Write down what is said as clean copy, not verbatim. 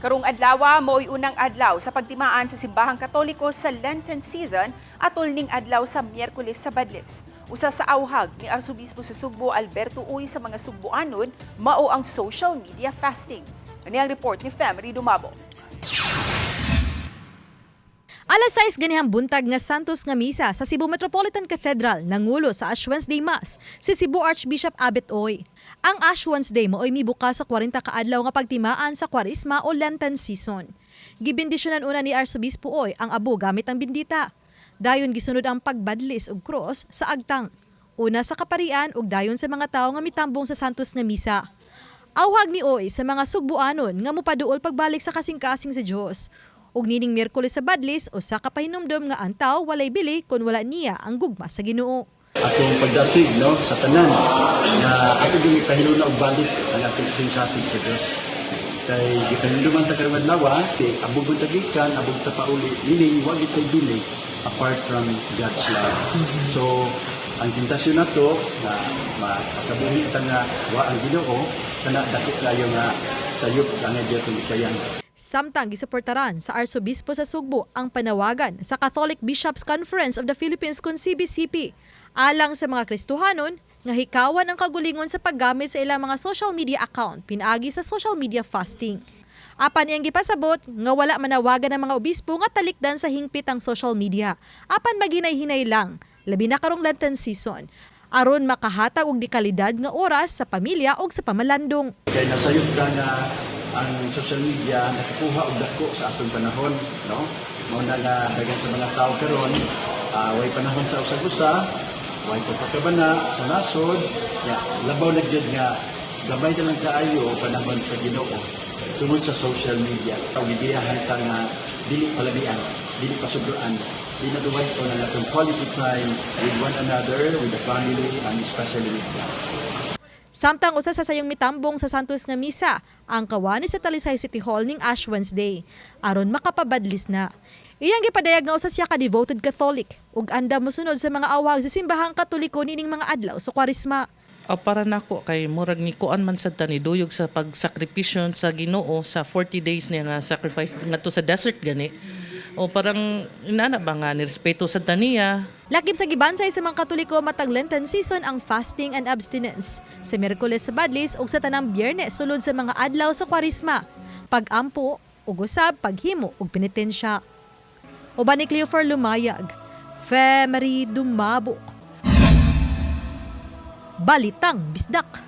Karong adlaw mo'y unang adlaw sa pagtimaan sa simbahang Katoliko sa Lenten season atol ning adlaw sa Miyerkules sa Badles. Usa sa awhag ni Arsobispo sa Sugbo Alberto Uy sa mga Sugboanon mao ang social media fasting. Ani ang report ni Femery Dumabo. Alas 6 ganihang buntag nga Santos nga misa sa Cebu Metropolitan Cathedral nangulo sa Ash Wednesday Mass si Cebu Archbishop Abet Oy. Ang Ash Wednesday mo ay mibuka sa 40 ka adlaw nga pagtimaan sa Kwaresma o Lenten season. Gibindisyonan una ni Arsobispo Oy ang abo gamit ang bindita. Dayon gisunod ang pagbadlis og cross sa agtang. Una sa kaparian ug dayon sa mga tawo nga mitambong sa Santos nga misa. Awhag ni Oy sa mga Sugboanon nga mopaduol pagbalik sa kasing-kasing sa Dios. Ug nining Miyerkules sa Badlis o sa kapahinumdom nga antaw walay bili kun wala niya ang gugma sa Ginoo. Atong pagdasig no sa tanan nga ato dili pahinuna og balik ang atong kasing-kasing sa Dios. Kay gipahinduman ta karong adlaw ti abog ta gikan abog ta pauli meaning wa gid tay bili apart from God's love. So ang tentasyon nato na makabuhi ta nga wa ang Ginoo kana dako kayo nga sayop ang atong ikayan. Samtang gisuportaran sa Arsobispo sa Sugbo ang panawagan sa Catholic Bishops Conference of the Philippines kun CBCP alang sa mga Kristohanon nga hikawan ang kagulingon sa paggamit sa ilang mga social media account pinaagi sa social media fasting. Apan iyang gipasabot nga wala manawagan ng mga obispo nga talikdan sa hingpit ang social media. Apan maghinay-hinay lang, labi na karong Lenten season, aron makahatag og dekalidad nga oras sa pamilya o sa pamalandong. Kay nasayop ka nga ang social media nakakuha og dako sa atong panahon, no? Mao na nga dagan sa mga tao karon, way panahon sa usag-usa, way pagpakabana sa nasod, ya labaw na gyud nga gabay na lang kaayo panahon sa Ginoo tungod sa social media. Pagidiyahan ta nga dili palabian, dili pasudloan, di na duway ko na natong quality time with one another, with the family, and especially with God. Samtang usa sa sayong mitambong sa Santos nga misa, ang kawani sa Talisay City Hall ning Ash Wednesday, aron makapabadlis na. Iyang gipadayag nga usa siya ka devoted Catholic ug andam mosunod sa mga awhag sa simbahang Katoliko nining mga adlaw sa Kwaresma. Para nako kay murag ni kuan man sad ta ni duyog sa pagsakripisyon sa Ginoo sa 40 days niya nga sacrifice ngadto sa desert gani. O parang inana ba nga nirespeto sa taniya. Lakip sa gibansay sa mga Katoliko matag Lenten season ang fasting and abstinence. Sa Miyerkules sa Badlis ug sa tanang Biyernes sulod sa mga adlaw sa Kwaresma. Pag-ampo ug usab paghimo og penitensya. Uban ni Cleofor Lumayag, Femery Dumabo. Balitang Bisdak.